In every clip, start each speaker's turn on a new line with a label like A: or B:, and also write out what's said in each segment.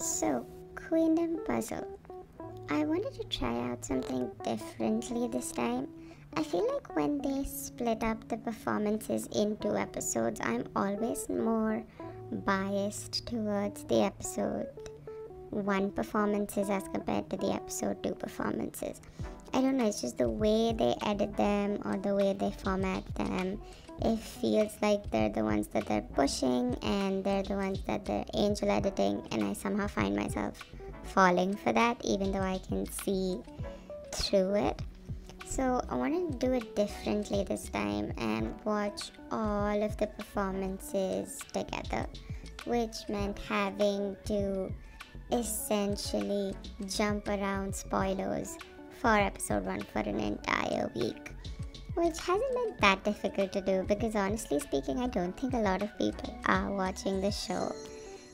A: So, Queendom Puzzle. I wanted to try out something differently this time. I feel like when they split up the performances into episodes, I'm always more biased towards the episode 1 performances as compared to the episode 2 performances. I don't know, it's just the way they edit them or the way they format them. It feels like they're the ones that they're pushing and they're the ones that they're angel editing, and I somehow find myself falling for that even though I can see through it. So I wanted to do it differently this time and watch all of the performances together, which meant having to essentially jump around spoilers for episode 1 for an entire week, which hasn't been that difficult to do because honestly speaking, I don't think a lot of people are watching the show.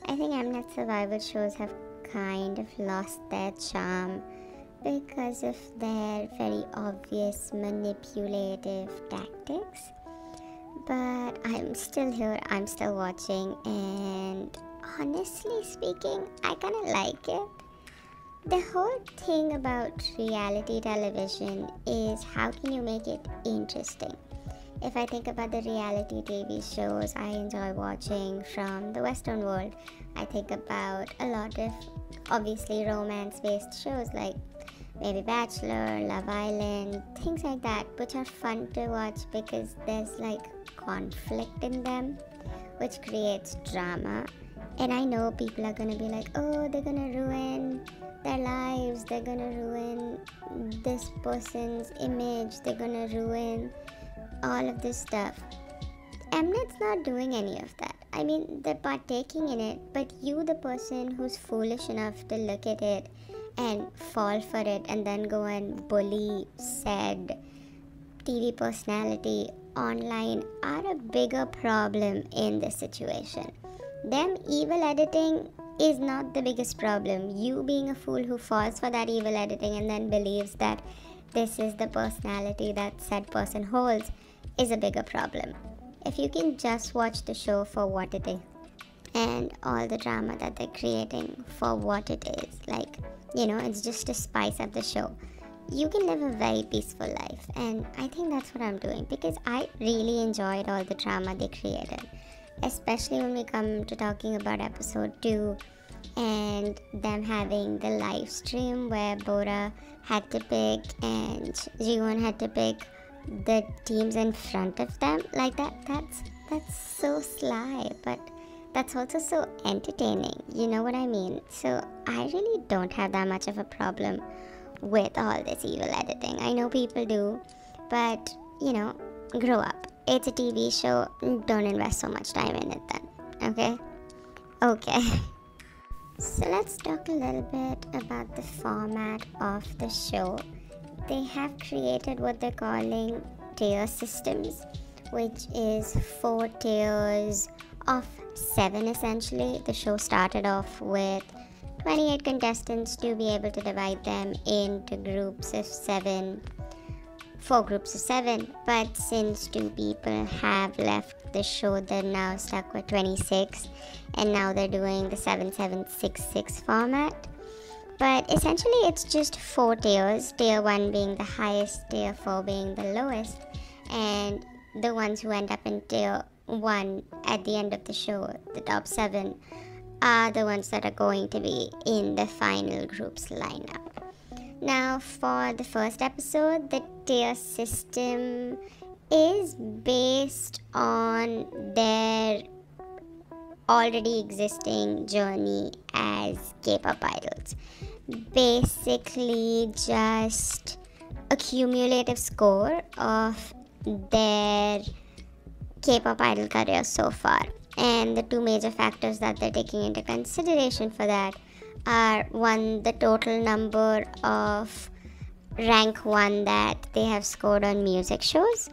A: I think Mnet survival shows have kind of lost their charm because of their very obvious manipulative tactics. But I'm still here, I'm still watching, and honestly speaking, I kind of like it. The whole thing about reality television is how can you make it interesting? If I think about the reality TV shows I enjoy watching from the Western world, I think about a lot of obviously romance-based shows like maybe Bachelor, Love Island, things like that, which are fun to watch because there's like conflict in them, which creates drama. And I know people are gonna be like, oh, they're gonna ruin their lives, they're gonna ruin this person's image, they're gonna ruin all of this stuff. Mnet's not doing any of that. I mean, they're partaking in it, but you, the person who's foolish enough to look at it and fall for it and then go and bully said TV personality online are a bigger problem in this situation. Them evil editing is not the biggest problem. You being a fool who falls for that evil editing and then believes that this is the personality that said person holds is a bigger problem. If you can just watch the show for what it is and all the drama that they're creating for what it is, like, you know, it's just to spice up the show, you can live a very peaceful life. And I think that's what I'm doing because I really enjoyed all the drama they created, especially when we come to talking about episode 2 and them having the live stream where Bora had to pick and Jiwon had to pick the teams in front of them. Like that's so sly, but that's also so entertaining, you know what I mean? So I really don't have that much of a problem with all this evil editing. I know people do, but you know, grow up. It's a TV show, don't invest so much time in it then, okay. So let's talk a little bit about the format of the show. They have created what they're calling tier systems, which is 4 tiers of 7 essentially. The show started off with 28 contestants to be able to divide them into groups of 7, 4 groups of 7, but since 2 people have left the show, they're now stuck with 26, and now they're doing the 7-7-6-6 format. But essentially it's just 4 tiers, tier 1 being the highest, tier 4 being the lowest, and the ones who end up in tier 1 at the end of the show, the top 7, are the ones that are going to be in the final group's lineup. Now for the first episode, the tier system is based on their already existing journey as K-pop idols. Basically just a cumulative score of their K-pop idol career so far. And the 2 major factors that they're taking into consideration for that are 1, the total number of rank 1 that they have scored on music shows,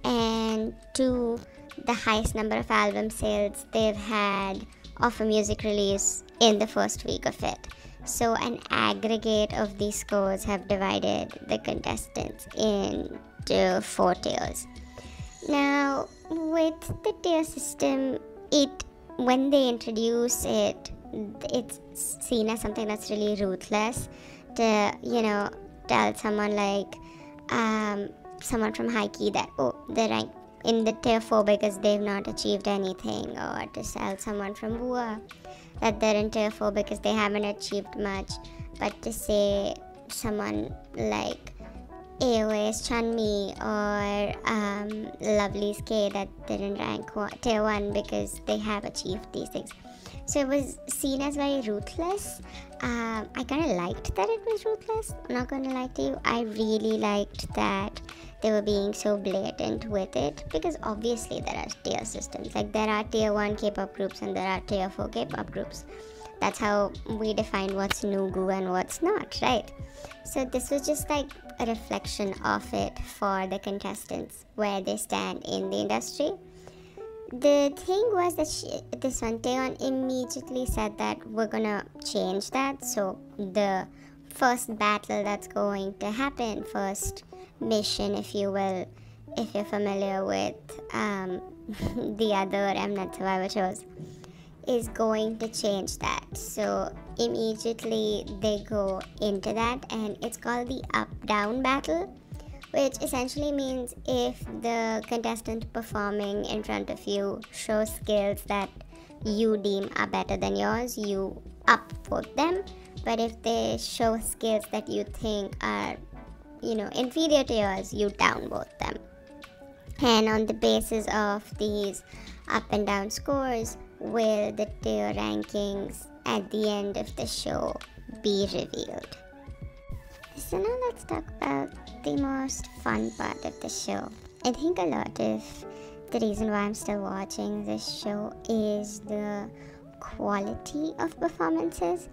A: and 2, the highest number of album sales they've had of a music release in the first week of it. So an aggregate of these scores have divided the contestants into 4 tiers. Now with the tier system, when they introduce it, it's seen as something that's really ruthless to, you know, tell someone like someone from high key that, oh, they're rank in the tier 4 because they've not achieved anything, or to tell someone from wua that they're in tier 4 because they haven't achieved much. But to say someone like AOA's Chanmi or lovelyz K that didn't rank tier 1 because they have achieved these things. So it was seen as very ruthless. I kind of liked that it was ruthless. I'm not going to lie to you. I really liked that they were being so blatant with it, because obviously there are tier systems. Like there are tier 1 K-pop groups and there are tier 4 K-pop groups. That's how we define what's nugu and what's not, right? So this was just like a reflection of it for the contestants, where they stand in the industry. The thing was that this one, Taeyeon immediately said that we're gonna change that. So the first battle that's going to happen, first mission, if you will, if you're familiar with the other Mnet Survivor shows, is going to change that. So immediately they go into that, and it's called the up-down battle, which essentially means if the contestant performing in front of you shows skills that you deem are better than yours, you upvote them. But if they show skills that you think are, you know, inferior to yours, you downvote them. And on the basis of these up and down scores will the tier rankings at the end of the show be revealed. So now let's talk about the most fun part of the show. I think a lot of the reason why I'm still watching this show is the quality of performances.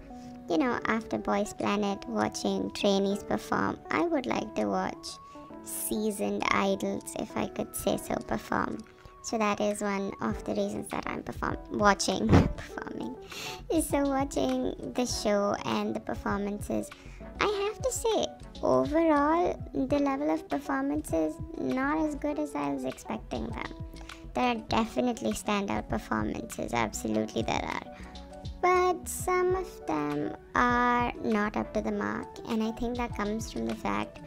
A: You know, after Boys Planet, watching trainees perform, I would like to watch seasoned idols, if I could say so, perform. So that is one of the reasons that I'm watching the show and the performances. I have to say, overall, the level of performances not as good as I was expecting them. There are definitely standout performances, absolutely there are. But some of them are not up to the mark, and I think that comes from the fact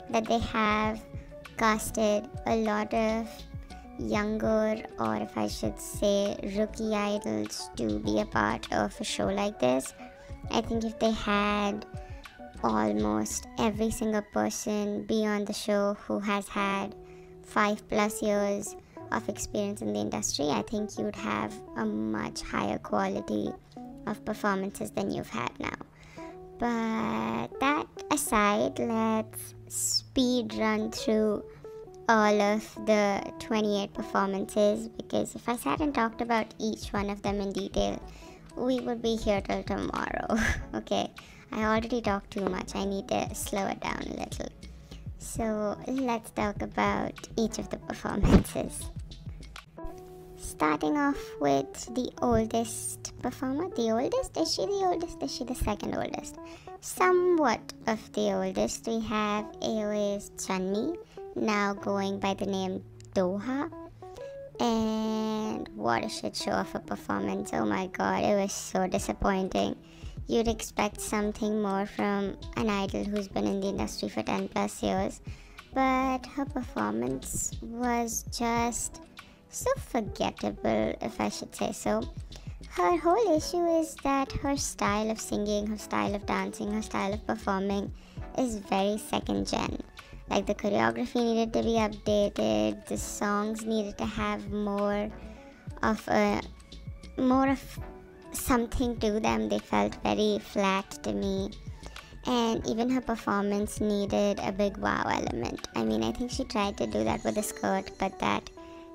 A: that they have casted a lot of younger, or if I should say rookie idols, to be a part of a show like this. I think if they had almost every single person be on the show who has had 5+ years of experience in the industry, I think you'd have a much higher quality of performances than you've had now. But that aside, let's speed run through all of the 28 performances, because if I sat and talked about each one of them in detail, we would be here till tomorrow. Okay, I already talked too much. I need to slow it down a little. So let's talk about each of the performances. Starting off with the oldest performer. The oldest? Is she the oldest? Is she the second oldest? Somewhat of the oldest. We have AOA's Chanmi, now going by the name Doha. And what a shit show of a performance. Oh my god, it was so disappointing. You'd expect something more from an idol who's been in the industry for 10+ years, but her performance was just so forgettable, if I should say so. Her whole issue is that her style of singing, her style of dancing, her style of performing is very second gen. Like, the choreography needed to be updated, the songs needed to have more of something to them. They felt very flat to me. And even her performance needed a big wow element. I mean, I think she tried to do that with the skirt, but that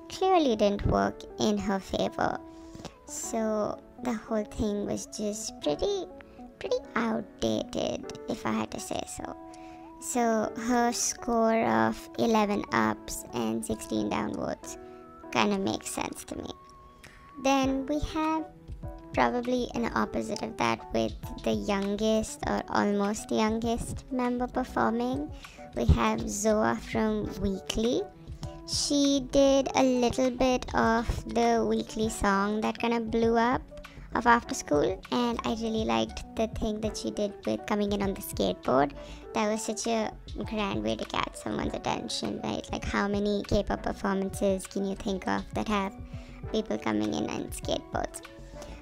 A: clearly didn't work in her favor. So the whole thing was just pretty outdated, if I had to say so. So her score of 11 ups and 16 downvotes kind of makes sense to me. Then we have probably an opposite of that with the youngest or almost youngest member performing. We have Zoa from Weekly. She did a little bit of the Weekly song that kind of blew up of after school, and I really liked the thing that she did with coming in on the skateboard. That was such a grand way to catch someone's attention, right? Like, how many K-pop performances can you think of that have people coming in on skateboards?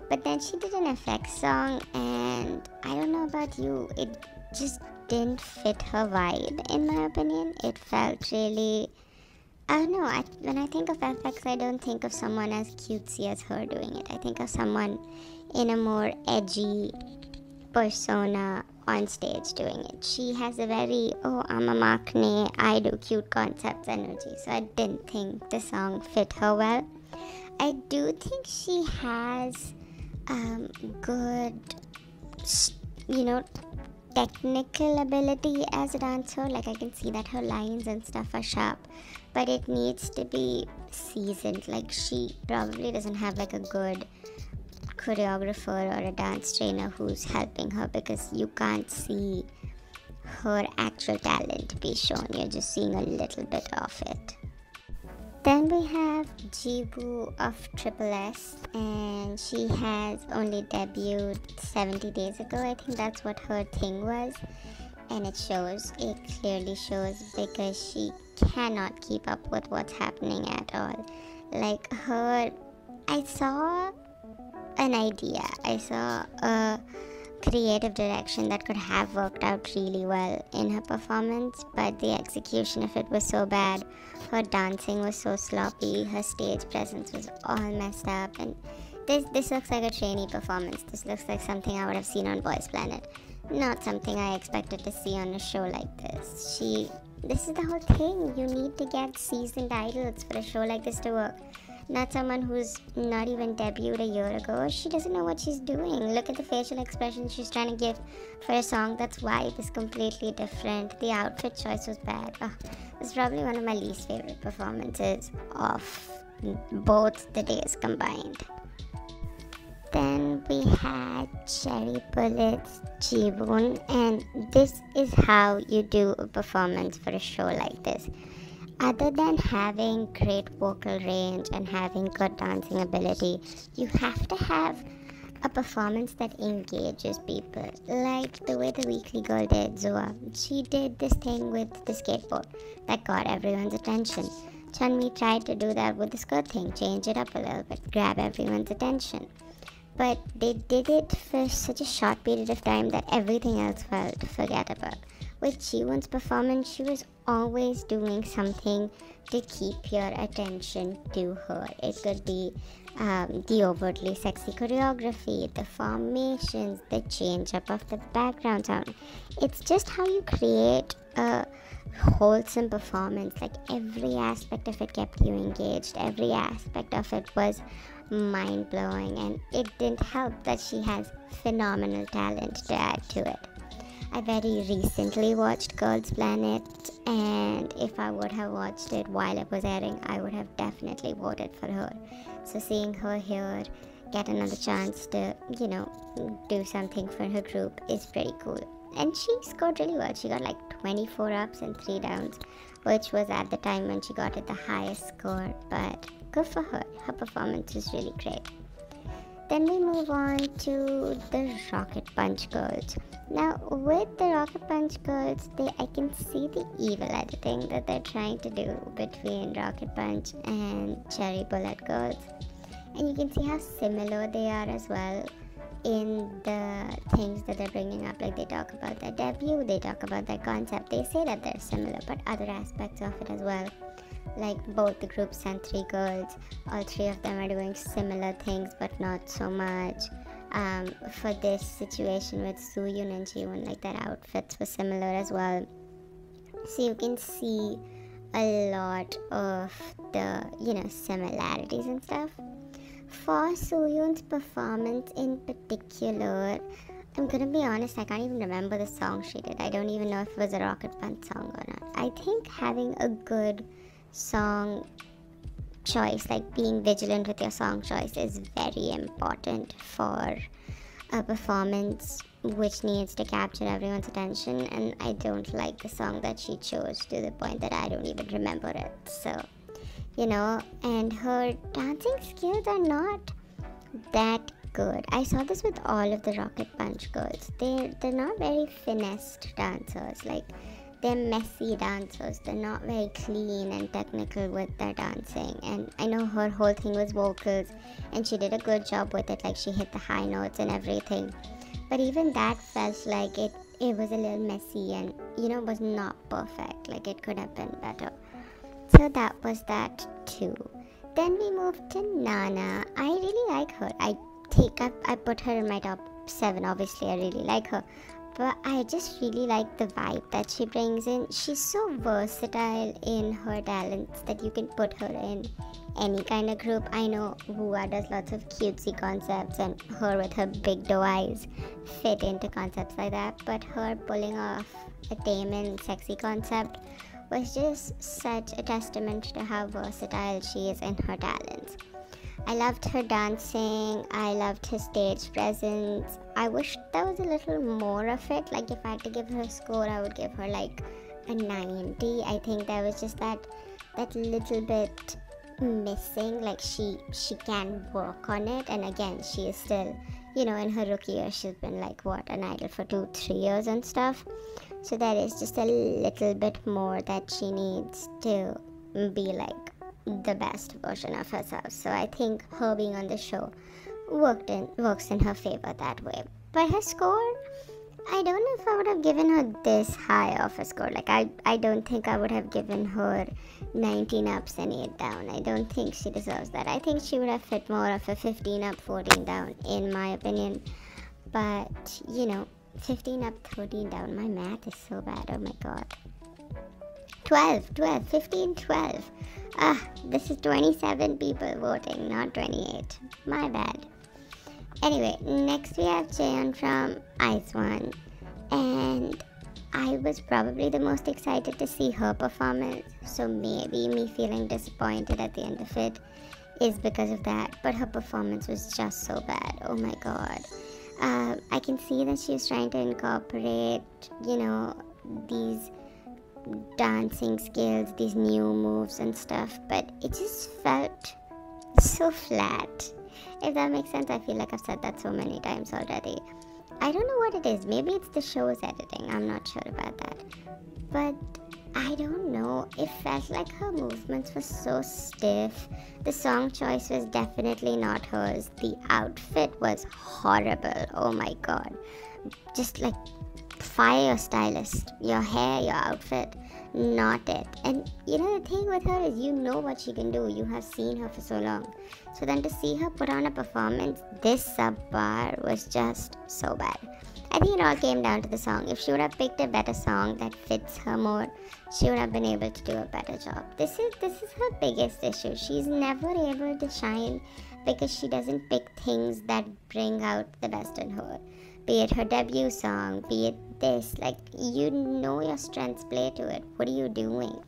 A: But then she did an FX song, and I don't know about you, it just didn't fit her vibe, in my opinion. It felt really, I don't know, when I think of FX, I don't think of someone as cutesy as her doing it. I think of someone in a more edgy persona on stage doing it. She has a very, oh, I'm a maknae, I do cute concepts energy, so I didn't think the song fit her well. I do think she has good, technical ability as a dancer. Like, I can see that her lines and stuff are sharp, but it needs to be seasoned. Like, she probably doesn't have like a good choreographer or a dance trainer who's helping her, because you can't see her actual talent be shown. You're just seeing a little bit of it. Then we have Jiwoo of S, and she has only debuted 70 days ago. I think that's what her thing was, and it shows. It clearly shows, because she cannot keep up with what's happening at all. Like, I saw an idea. I saw a creative direction that could have worked out really well in her performance, but the execution of it was so bad. Her dancing was so sloppy, her stage presence was all messed up, and this looks like a trainee performance. This looks like something I would have seen on Boys Planet, not something I expected to see on a show like this. This is the whole thing. You need to get seasoned idols for a show like this to work. Not someone who's not even debuted a year ago. She doesn't know what she's doing. Look at the facial expression she's trying to give for a song that's wayv is completely different. The outfit choice was bad. It's probably one of my least favorite performances of both the days combined. Then we had Cherry Bullet's Jiwoon, and this is how you do a performance for a show like this. Other than having great vocal range and having good dancing ability, you have to have a performance that engages people. Like the way the Weekly Girl did, Zoa. She did this thing with the skateboard that got everyone's attention. Chunmi tried to do that with the skirt thing, change it up a little bit, grab everyone's attention. But they did it for such a short period of time that everything else felt forgettable. With Jiwoon's performance, she was always doing something to keep your attention to her. It could be the overtly sexy choreography, the formations, the change up of the background sound. It's just how you create a wholesome performance. Like, every aspect of it kept you engaged. Every aspect of it was mind-blowing, and it didn't help that she has phenomenal talent to add to it. I very recently watched Girls Planet, and if I would have watched it while it was airing, I would have definitely voted for her. So seeing her here get another chance to, do something for her group is pretty cool. And she scored really well. She got like 24 ups and 3 downs, which was at the time when she got it the highest score, but good for her. Her performance was really great. Then we move on to the Rocket Punch Girls. Now, with the Rocket Punch Girls, I can see the evil editing that they're trying to do between Rocket Punch and Cherry Bullet Girls. And you can see how similar they are as well in the things that they're bringing up. Like, they talk about their debut, they talk about their concept. They say that they're similar, but other aspects of it as well. Like, both the groups sent 3 girls. All 3 of them are doing similar things, but not so much. For this situation with Sooyoon and Jiwoon, like, their outfits were similar as well. So you can see a lot of the, similarities and stuff. For Sooyoon's performance in particular, I'm gonna be honest, I can't even remember the song she did. I don't even know if it was a Rocket Punch song or not. I think having a good song choice, like being vigilant with your song choice, is very important for a performance which needs to capture everyone's attention, and I don't like the song that she chose to the point that I don't even remember it. So, and her dancing skills are not that good. I saw this with all of the Rocket Punch girls. They're not very finessed dancers. Like, they're messy dancers. They're not very clean and technical with their dancing. And I know her whole thing was vocals, and she did a good job with it. Like, she hit the high notes and everything. But even that felt like it was a little messy and, was not perfect. Like, it could have been better. So that was that too. Then we moved to Nana. I really like her. I put her in my top 7. Obviously, I really like her. But I just really like the vibe that she brings in. She's so versatile in her talents that you can put her in any kind of group. I know Wua does lots of cutesy concepts, and her with her big doe eyes fit into concepts like that. But her pulling off a tame and sexy concept was just such a testament to how versatile she is in her talents. I loved her dancing. I loved her stage presence. I wish there was a little more of it. Like, if I had to give her a score, I would give her like a 90. I think there was just that little bit missing. Like, she can work on it. And again, she is still, in her rookie year, she's been like, an idol for 2-3 years and stuff. So there is just a little bit more that she needs to be like the best version of herself. So I think her being on the show works in her favor that way. But her score, I don't know if I would have given her this high of a score. Like, I don't think I would have given her 19 ups and 8 down. I don't think she deserves that. I think she would have fit more of a 15 up, 14 down, in my opinion. But 15 up, 13 down. My math is so bad. Oh my god. 12, 15, 12. This is 27 people voting, not 28. My bad. Anyway, next we have Jaehyun from IZ*ONE. And I was probably the most excited to see her performance. So maybe me feeling disappointed at the end of it is because of that. But her performance was just so bad. Oh my god. I can see that she was trying to incorporate, these dancing skills, these new moves and stuff, but it just felt so flat. If that makes sense. I feel like I've said that so many times already. I don't know what it is. Maybe it's the show's editing. I'm not sure about that. But I don't know. It felt like her movements were so stiff. The song choice was definitely not hers. The outfit was horrible. Oh my god. Just like, fire your stylist. Your hair, your outfit, not it. And the thing with her is, what she can do. You have seen her for so long. So then to see her put on a performance this subpar was just so bad. I think it all came down to the song. If she would have picked a better song that fits her more, she would have been able to do a better job. This is her biggest issue. She's never able to shine because she doesn't pick things that bring out the best in her. Be it her debut song, be it this, like, your strengths play to it. What are you doing?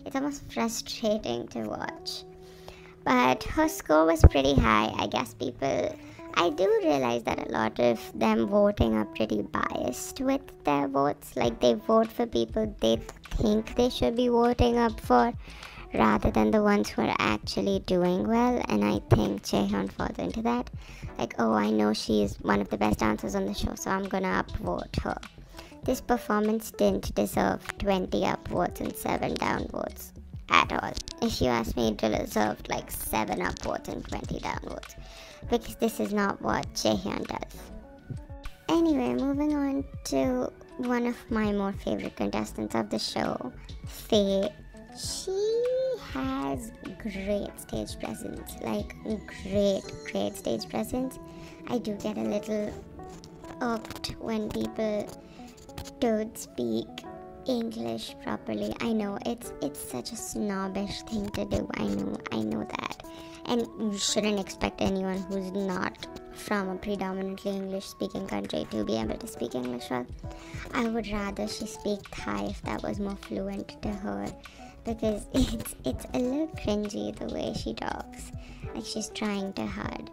A: It's almost frustrating to watch. But her score was pretty high. I guess I do realize that a lot of them voting are pretty biased with their votes. Like, they vote for people they think they should be voting up for, rather than the ones who are actually doing well. And I think Jaehyun falls into that. Like, oh, I know she's one of the best dancers on the show, so I'm gonna upvote her. This performance didn't deserve 20 upvotes and 7 downvotes at all. If you ask me, it deserved like 7 upvotes and 20 downvotes, because this is not what Jaehyun does. Anyway, moving on to one of my more favorite contestants of the show, Faye. She has great stage presence, like great stage presence. I do get a little irked when people don't speak English properly. I know it's such a snobbish thing to do. I know that, and you shouldn't expect anyone who's not from a predominantly English speaking country to be able to speak English well. I would rather she speak Thai if that was more fluent to her, because it's a little cringy the way she talks, like she's trying too hard.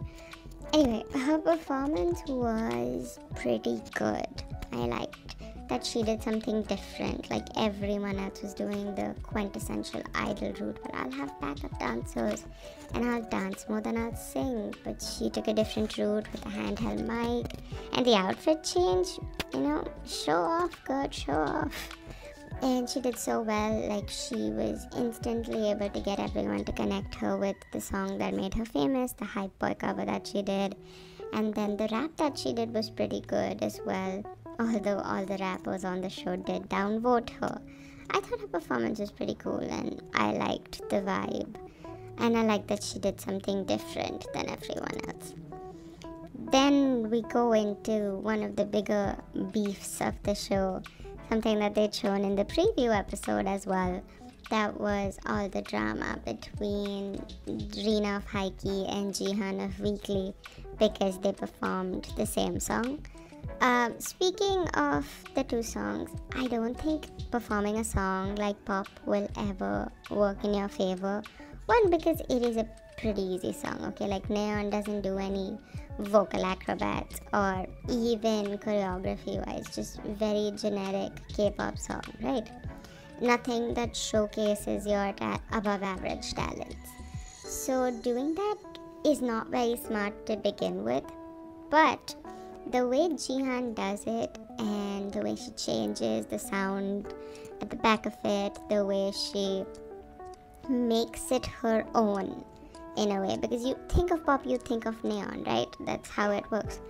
A: Anyway, her performance was pretty good. I liked that she did something different. Like everyone else was doing the quintessential i-dle route, but I'll have backup dancers and I'll dance more than I'll sing. But she took a different route with a handheld mic, and the outfit change, show off, good, show off. And she did so well. Like, she was instantly able to get everyone to connect her with the song that made her famous, the Hype Boy cover that she did. And then the rap that she did was pretty good as well, although all the rappers on the show did downvote her. I thought her performance was pretty cool, and I liked the vibe. And I liked that she did something different than everyone else. Then we go into one of the bigger beefs of the show, something that they'd shown in the preview episode as well. That was all the drama between Reena of Haiki and Jihan of Weekly, because they performed the same song. Speaking of the two songs, I don't think performing a song like Pop will ever work in your favor. One, because it is a pretty easy song, okay? Like, Neon doesn't do any vocal acrobats or even choreography wise, just very generic K-pop song, right? Nothing that showcases your above average talents. So doing that is not very smart to begin with, but the way Jihan does it and the way she changes the sound at the back of it, the way she makes it her own in a way, because you think of Pop, you think of Neon, right? That's how it works.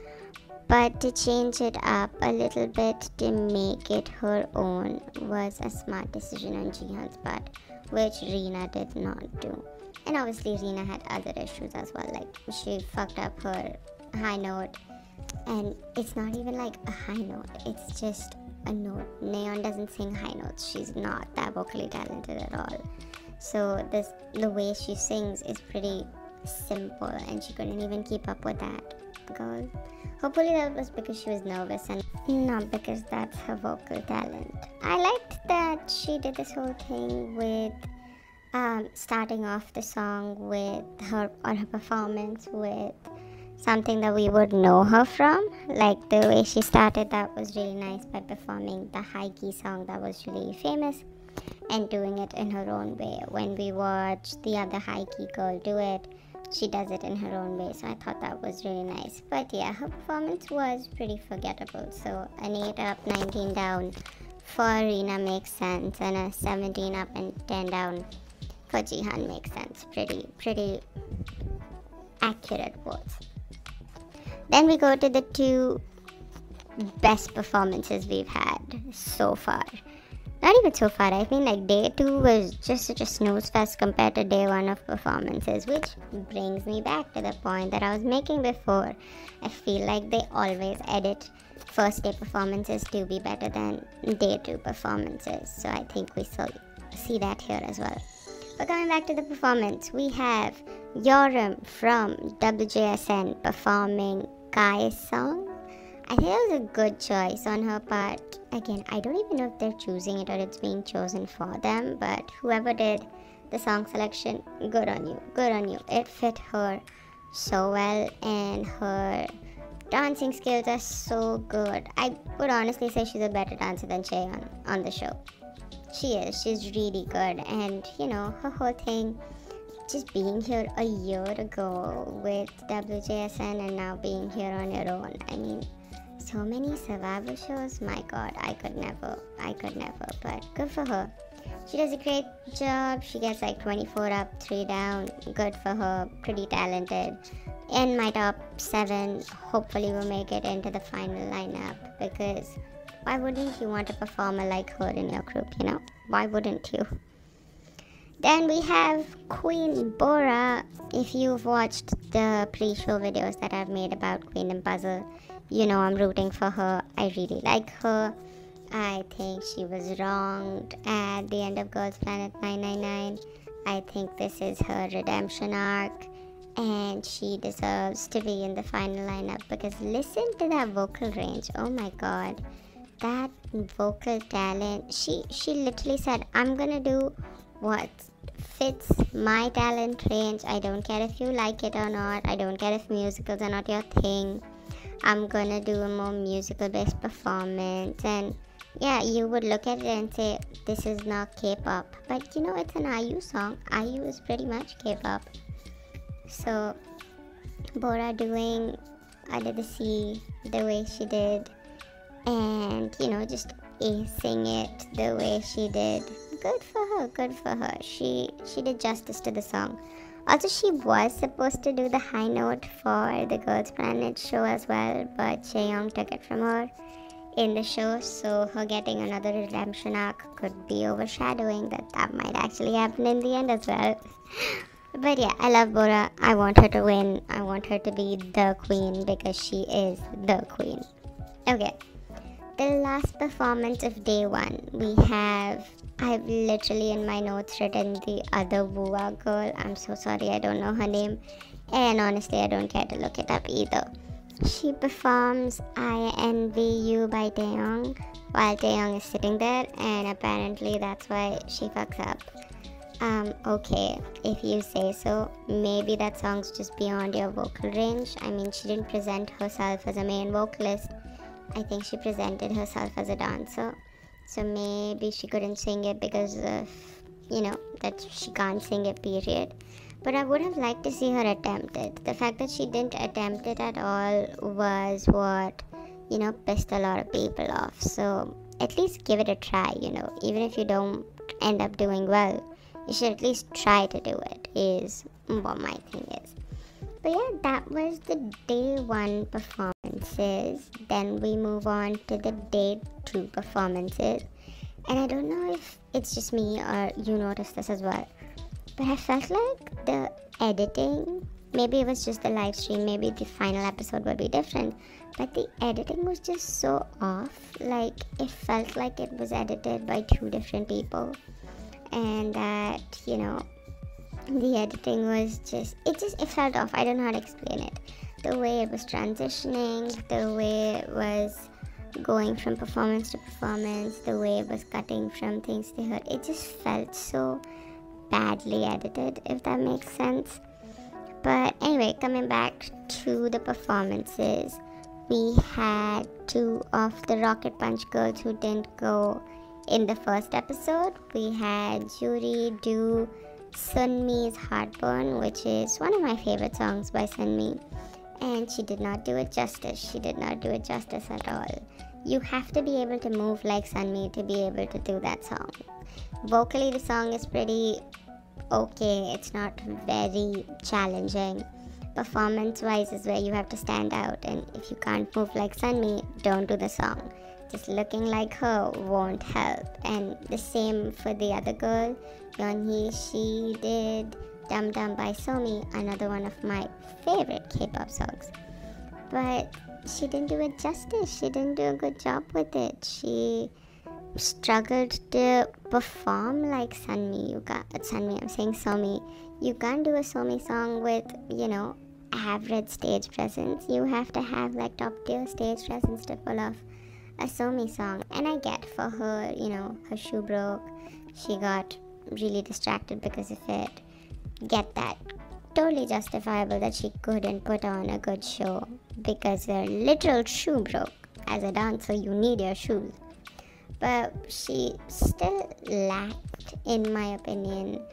A: But to change it up a little bit to make it her own was a smart decision on Jihan's part, which Reena did not do. And obviously Reena had other issues as well, like she fucked up her high note, and it's not even like a high note, it's just a note. Neon doesn't sing high notes, she's not that vocally talented at all. So the way she sings is pretty simple, and she couldn't even keep up with that, girl. Hopefully that was because she was nervous and not because that's her vocal talent. I liked that she did this whole thing with starting off the song with her performance with something that we would know her from. Like the way she started, that was really nice, by performing the Haiki song that was really famous and doing it in her own way. When we watch the other Haiki girl do it, she does it in her own way, so I thought that was really nice. But yeah, her performance was pretty forgettable, so an 8 up, 19 down for Reena makes sense, and a 17 up and 10 down for Jihan makes sense. Pretty accurate votes. Then we go to the two best performances we've had so far. Not even so far, I think like day 2 was just such a snooze fest compared to day 1 of performances, which brings me back to the point that I was making before. I feel like they always edit first day performances to be better than day 2 performances, so I think we see that here as well. But coming back to the performance, we have Yoram from wjsn performing Kai's song. I think that was a good choice on her part. Again, I don't even know if they're choosing it or it's being chosen for them, but whoever did the song selection, good on you, good on you. It fit her so well, and her dancing skills are so good. I would honestly say she's a better dancer than Cheon on the show. She is, she's really good, and her whole thing, just being here a year ago with wjsn and now being here on your own. I mean, so many survival shows, my god, I could never, but good for her. She does a great job. She gets like 24 up, 3 down, good for her, pretty talented. In my top 7, hopefully we'll make it into the final lineup, because why wouldn't you want a performer like her in your group, why wouldn't you? Then we have Queen Bora. If you've watched the pre-show videos that I've made about Queendom Puzzle, I'm rooting for her. I really like her. I think she was wronged at the end of Girls Planet 999. I think this is her redemption arc, and she deserves to be in the final lineup, because listen to that vocal range. Oh my god, that vocal talent. She literally said, I'm gonna do what fits my talent range. I don't care if you like it or not. I don't care if musicals are not your thing. I'm gonna do a more musical based performance. And yeah, you would look at it and say, this is not K-pop. But you know, it's an IU song. IU is pretty much K-pop. So, Bora doing Under the Sea the way she did, and you know, just acing it the way she did. Good for her, good for her. She did justice to the song. Also, she was supposed to do the high note for the Girls Planet show as well, but Chaeyoung took it from her in the show, so her getting another redemption arc could be overshadowing that might actually happen in the end as well. But yeah, I love Bora. I want her to win. I want her to be the queen because she is the queen. Okay, the last performance of day one, I've literally in my notes written the other Wua girl. I'm so sorry, I don't know her name, and honestly I don't care to look it up either. She performs I Envy You by Taeyong while Taeyong is sitting there, and apparently that's why she fucks up. Okay, if you say so. Maybe that song's just beyond your vocal range. I mean, she didn't present herself as a main vocalist. I think she presented herself as a dancer. So maybe she couldn't sing it because of, you know, that she can't sing it, period. But I would have liked to see her attempt it. The fact that she didn't attempt it at all was what, you know, pissed a lot of people off. So at least give it a try, you know. Even if you don't end up doing well, you should at least try to do it, is what my thing is. But yeah, that was the day one performances. Then we move on to the day two performances. And I don't know if it's just me or you noticed this as well, but I felt like the editing, maybe it was just the live stream, maybe the final episode would be different, but the editing was just so off. Like, it felt like it was edited by two different people, and that, you know, the editing was it felt off. I don't know how to explain it. The way it was transitioning, the way it was going from performance to performance, the way it was cutting from things they heard, it just felt so badly edited, if that makes sense. But anyway, coming back to the performances, we had two of the Rocket Punch girls who didn't go in the first episode. We had Yuri do Sunmi's Heartburn, which is one of my favorite songs by Sunmi, and she did not do it justice. She did not do it justice at all. You have to be able to move like Sunmi to be able to do that song. Vocally, the song is pretty okay. It's not very challenging. Performance-wise is where you have to stand out, and if you can't move like Sunmi, don't do the song. Just looking like her won't help. And the same for the other girl, Yeonhee. She did Dum Dum by Somi, another one of my favorite K-pop songs. But she didn't do it justice. She didn't do a good job with it. She struggled to perform like Sunmi. I'm saying Somi. You can't do a Somi song with, you know, average stage presence. You have to have like top tier stage presence to pull off a Somi song. And I get for her, you know, her shoe broke. She got really distracted because of it. Get that. Totally justifiable that she couldn't put on a good show because her literal shoe broke. As a dancer, you need your shoes. But she still lacked, in my opinion,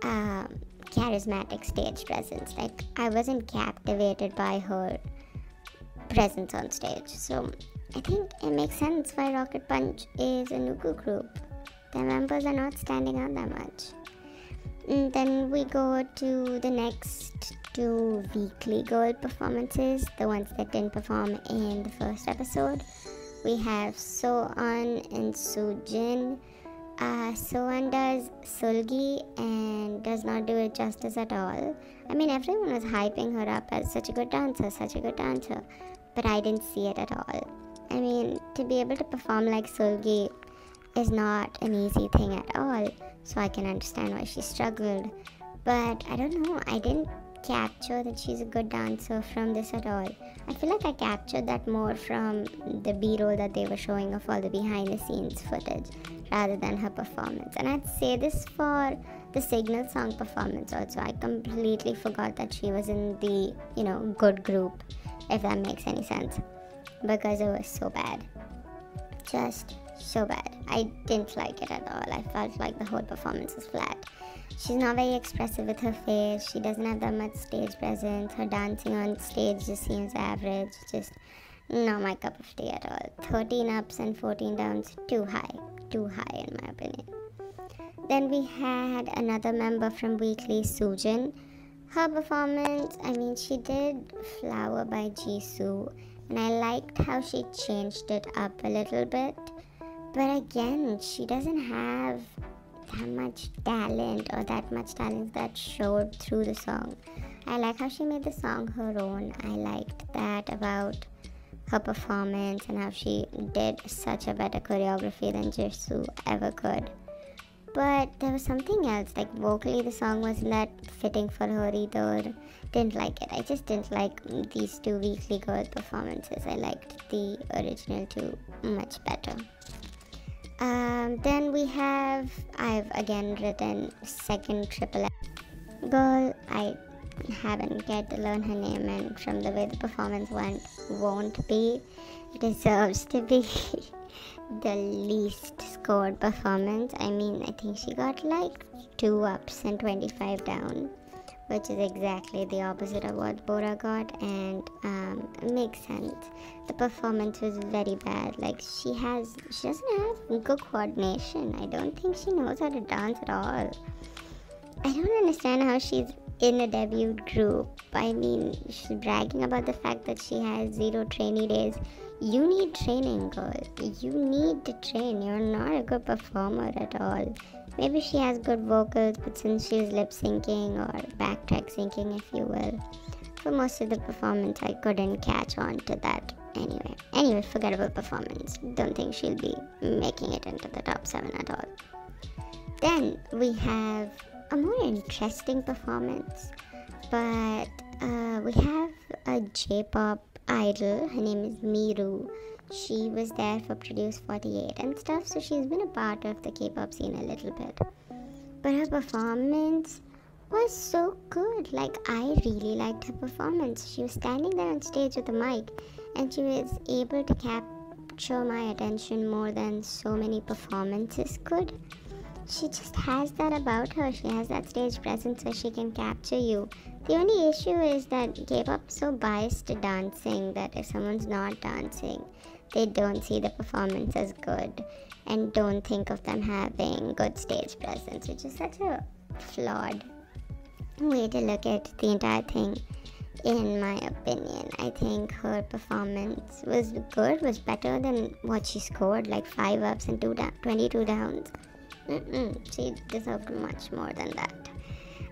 A: charismatic stage presence. Like, I wasn't captivated by her presence on stage. So I think it makes sense why Rocket Punch is a Nuku group. Their members are not standing out that much. And then we go to the next two weekly girl performances, the ones that didn't perform in the first episode. We have So-eun and Soo-jin. So-eun does Sulgi and does not do it justice at all. I mean, everyone was hyping her up as such a good dancer, but I didn't see it at all. I mean, to be able to perform like Sulgi is not an easy thing at all, so I can understand why she struggled. But I don't know, I didn't capture that she's a good dancer from this at all. I feel like I captured that more from the B-roll that they were showing of all the behind the scenes footage rather than her performance. And I'd say this for the Signal song performance also. I completely forgot that she was in the, you know, good group, if that makes any sense, because it was so bad. Just so bad. I didn't like it at all. I felt like the whole performance was flat. She's not very expressive with her face. She doesn't have that much stage presence. Her dancing on stage just seems average. Just not my cup of tea at all. 13 ups and 14 downs. Too high in my opinion. Then we had another member from Weekly, Soojin. Her performance, I mean, she did Flower by Jisoo, and I liked how she changed it up a little bit. But again, she doesn't have that much talent, or that much talent that showed through the song. I like how she made the song her own. I liked that about her performance and how she did such a better choreography than Jisoo ever could. But there was something else, like vocally the song wasn't that fitting for her either. Didn't like it. I just didn't like these two Weekly girl performances. I liked the original two much better. Then we have, I've again written second triple F girl. I haven't get to learn her name, and from the way the performance went, won't be. Deserves to be the least scored performance. I mean, I think she got like 2 ups and 25 down, which is exactly the opposite of what Bora got, and it makes sense. The performance was very bad. Like, she doesn't have good coordination. I don't think she knows how to dance at all. I don't understand how she's in a debut group. I mean, she's bragging about the fact that she has 0 trainee days. You need training, girl. You need to train. You're not a good performer at all. Maybe she has good vocals, but since she's lip syncing or backtrack syncing, if you will, for most of the performance, I couldn't catch on to that. Anyway, forgettable performance. Don't think she'll be making it into the top 7 at all. Then we have a more interesting performance, but we have a J-pop idol. Her name is Miru. She was there for Produce 48 and stuff, so she's been a part of the K-pop scene a little bit. But her performance was so good. Like, I really liked her performance. She was standing there on stage with a mic, and she was able to capture my attention more than so many performances could. She just has that about her. She has that stage presence where she can capture you. The only issue is that K-pop is so biased to dancing that if someone's not dancing, they don't see the performance as good and don't think of them having good stage presence, which is such a flawed way to look at the entire thing, in my opinion. I think her performance was good, was better than what she scored, like 5 ups and 22 downs. She deserved much more than that.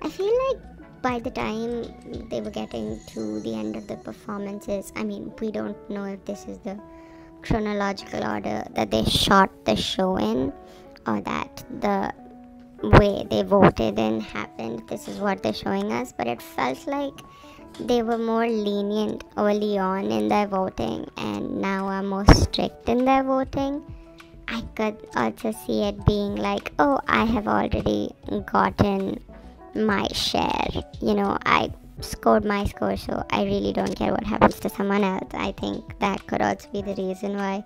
A: I feel like by the time they were getting to the end of the performances, I mean, we don't know if this is the chronological order that they shot the show in, or that the way they voted in happened. This is what they're showing us, but it felt like they were more lenient early on in their voting and now are more strict in their voting. I could also see it being like, oh, I have already gotten my share. You know, I scored my score, so I really don't care what happens to someone else. I think that could also be the reason why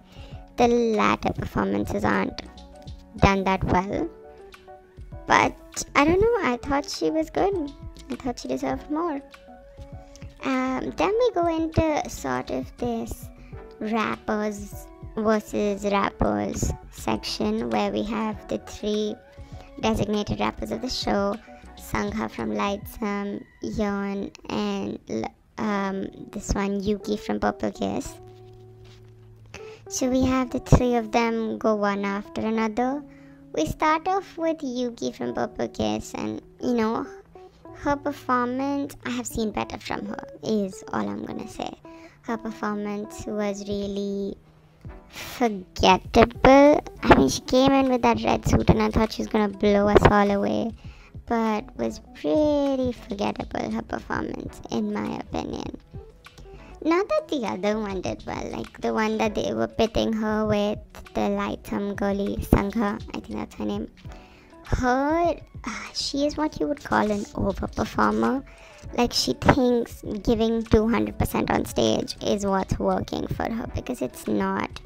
A: the latter performances aren't done that well. But I don't know, I thought she was good. I thought she deserved more. Then we go into sort of this rappers versus rappers section, where we have the 3 designated rappers of the show: Sangha from Lightsum, Yeon, and this one Yuki from Purple Kiss. So we have the 3 of them go one after another. We start off with Yuki from Purple Kiss, and you know, her performance, I have seen better from her, is all I'm gonna say. Her performance was really forgettable. I mean, she came in with that red suit and I thought she was gonna blow us all away, but was pretty forgettable, her performance, in my opinion. Not that the other one did well, like the one that they were pitting her with, the Lightsum girly, Sangha, I think that's her name. She is what you would call an overperformer. Like, she thinks giving 200% on stage is what's working for her, because it's not.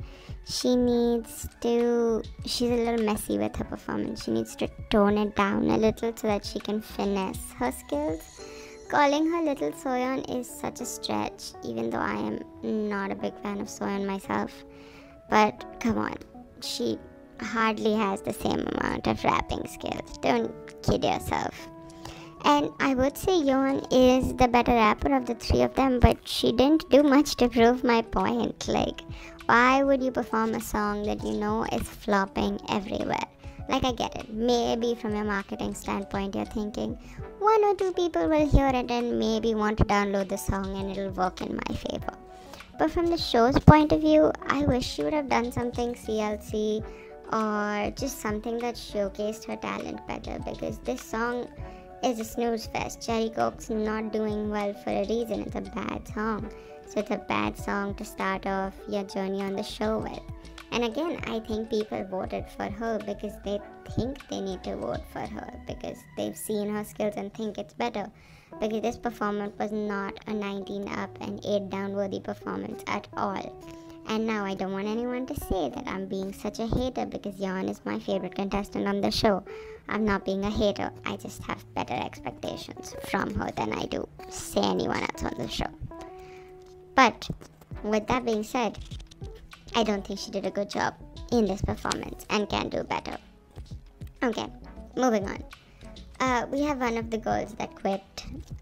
A: she's a little messy with her performance. She needs to tone it down a little so that she can finesse her skills. Calling her little Soyeon is such a stretch, even though I am not a big fan of Soyeon myself. But come on, she hardly has the same amount of rapping skills. Don't kid yourself. And I would say Yeon is the better rapper of the three of them, but she didn't do much to prove my point. Like, why would you perform a song that you know is flopping everywhere? Like, I get it. Maybe from a marketing standpoint, you're thinking, one or two people will hear it and maybe want to download the song and it'll work in my favor. But from the show's point of view, I wish she would have done something CLC or just something that showcased her talent better, because this song is a snooze fest. Cherry Coke's not doing well for a reason. It's a bad song. So it's a bad song to start off your journey on the show with. And again, I think people voted for her because they think they need to vote for her, because they've seen her skills and think it's better. Because this performance was not a 19 up and 8 down worthy performance at all. And now I don't want anyone to say that I'm being such a hater, because Yeon is my favorite contestant on the show. I'm not being a hater. I just have better expectations from her than I do, say, anyone else on the show. But with that being said, I don't think she did a good job in this performance and can do better. Okay, moving on. We have one of the girls that quit.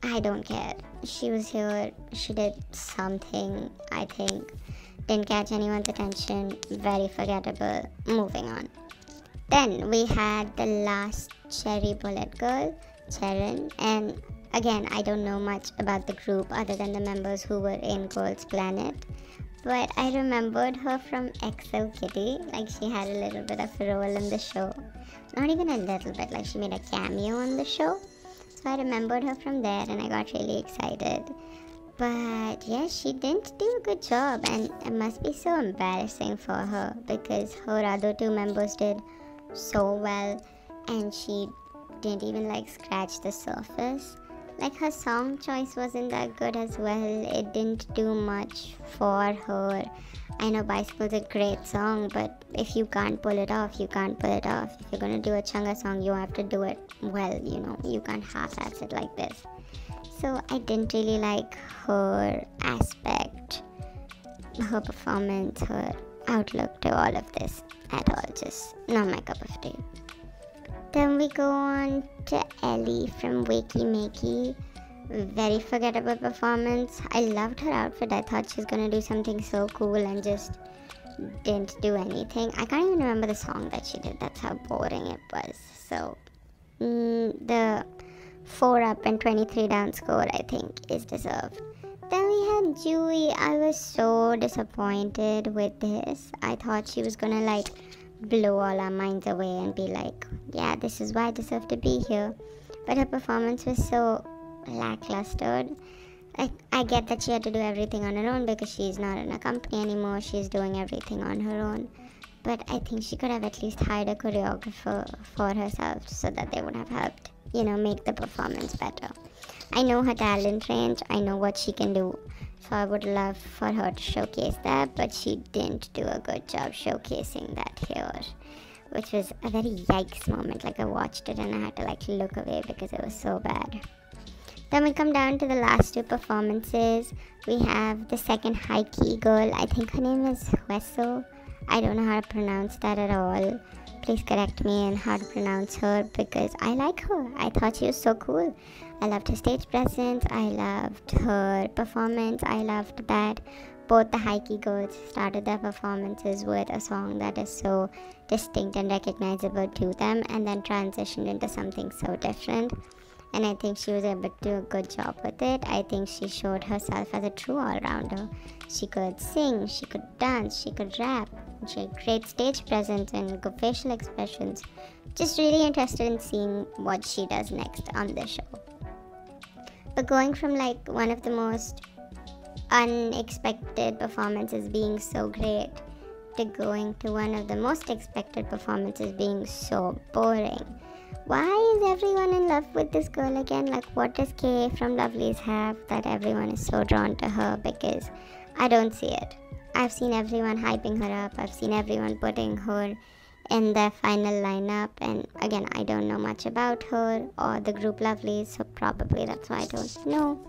A: I don't care. She was here. She did something, I think. Didn't catch anyone's attention. Very forgettable. Moving on. Then we had the last cherry bullet girl, Cherin. And again, I don't know much about the group other than the members who were in Girls' Planet. But I remembered her from EXO Kitty. Like, she had a little bit of a role in the show. Not even a little bit, like she made a cameo on the show. So I remembered her from there and I got really excited. But yeah, she didn't do a good job, and it must be so embarrassing for her because her other two members did so well and she didn't even like scratch the surface. Like, her song choice wasn't that good as well. It didn't do much for her. I know Bicycle's a great song, but if you can't pull it off, you can't pull it off. If you're gonna do a Chunga song, you have to do it well, you know. You can't half-ass it like this. So I didn't really like her aspect, her performance, her outlook to all of this at all. Just not my cup of tea. Then we go on to Ellie from Wakey Makey. Very forgettable performance. I loved her outfit. I thought she was gonna do something so cool and just didn't do anything. I can't even remember the song that she did. That's how boring it was. So the 4 up and 23 down score, I think, is deserved. Then we had Jui. I was so disappointed with this. I thought she was gonna like blow all our minds away and be like, yeah, this is why I deserve to be here. But her performance was so lackluster. I get that she had to do everything on her own because she's not in a company anymore. She's doing everything on her own. But I think she could have at least hired a choreographer for herself so that they would have helped, you know, make the performance better. I know her talent range. I know what she can do. So I would love for her to showcase that, but she didn't do a good job showcasing that here, which was a very yikes moment. Like, I watched it and I had to like look away because it was so bad. Then we come down to the last two performances. We have the second high key girl. I think her name is Hweso. I don't know how to pronounce that at all. Please correct me on how to pronounce her because I like her. I thought she was so cool. I loved her stage presence. I loved her performance. I loved that both the high key girls started their performances with a song that is so distinct and recognizable to them and then transitioned into something so different. And I think she was able to do a good job with it. I think she showed herself as a true all-rounder. She could sing, she could dance, she could rap. She had great stage presence and good facial expressions. Just really interested in seeing what she does next on the show. But going from like one of the most unexpected performances being so great to going to one of the most expected performances being so boring. Why is everyone in love with this girl again? Like, what does K from lovelyz have that everyone is so drawn to her? Because I don't see it. I've seen everyone hyping her up. I've seen everyone putting her in their final lineup, and again, I don't know much about her or the group lovelyz, so probably that's why I don't know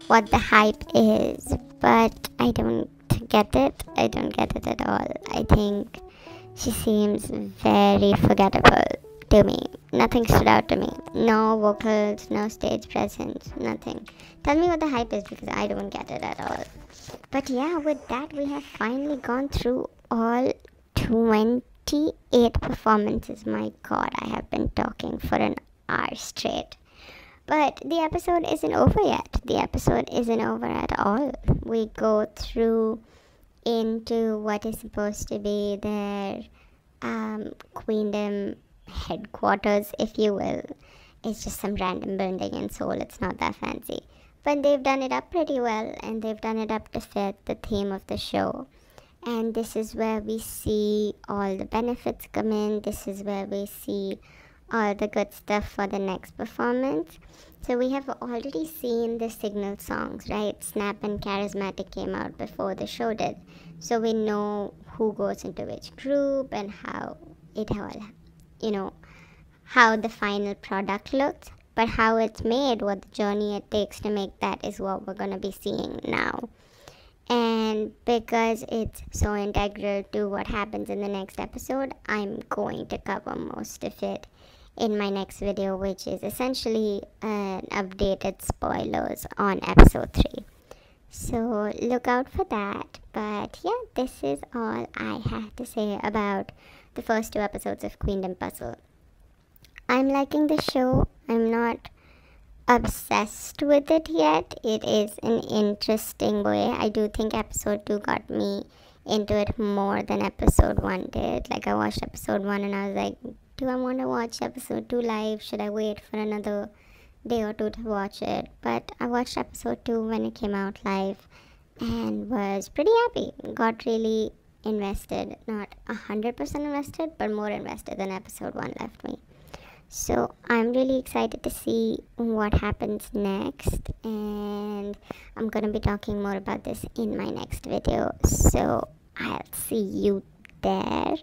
A: what the hype is. But I don't get it. I don't get it at all. I think she seems very forgettable to me. Nothing stood out to me. No vocals, no stage presence, nothing. Tell me what the hype is, because I don't get it at all. But yeah, with that, we have finally gone through all 28 performances. My god, I have been talking for an hour straight. But the episode isn't over yet. The episode isn't over at all. We go through into what is supposed to be their Queendom headquarters, if you will. It's just some random building in Seoul. It's not that fancy. But they've done it up pretty well, and they've done it up to fit the theme of the show. And this is where we see all the benefits come in. This is where we see all the good stuff for the next performance. So we have already seen the signal songs, right? Snap and Charismatic came out before the show did. So we know who goes into which group and how it all, how the final product looks. But how it's made, what the journey it takes to make that, is what we're going to be seeing now. And because it's so integral to what happens in the next episode, I'm going to cover most of it in my next video, which is essentially an updated spoilers on episode 3. So look out for that. But yeah, this is all I have to say about the first 2 episodes of Queendom Puzzle. I'm liking the show. I'm not obsessed with it yet. It is an interesting way. I do think episode 2 got me into it more than episode 1 did. Like, I watched episode 1 and I was like, do I want to watch episode 2 live? Should I wait for another day or 2 to watch it? But I watched episode 2 when it came out live and was pretty happy. Got really invested. Not 100% invested, but more invested than episode 1 left me. So I'm really excited to see what happens next, and I'm going to be talking more about this in my next video. So I'll see you there.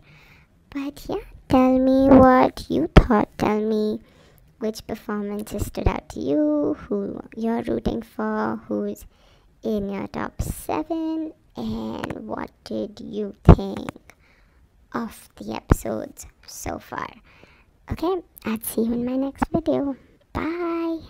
A: But yeah, tell me what you thought. Tell me which performances stood out to you, who you're rooting for, who's in your top 7, and what did you think of the episodes so far. Okay, I'll see you in my next video. Bye.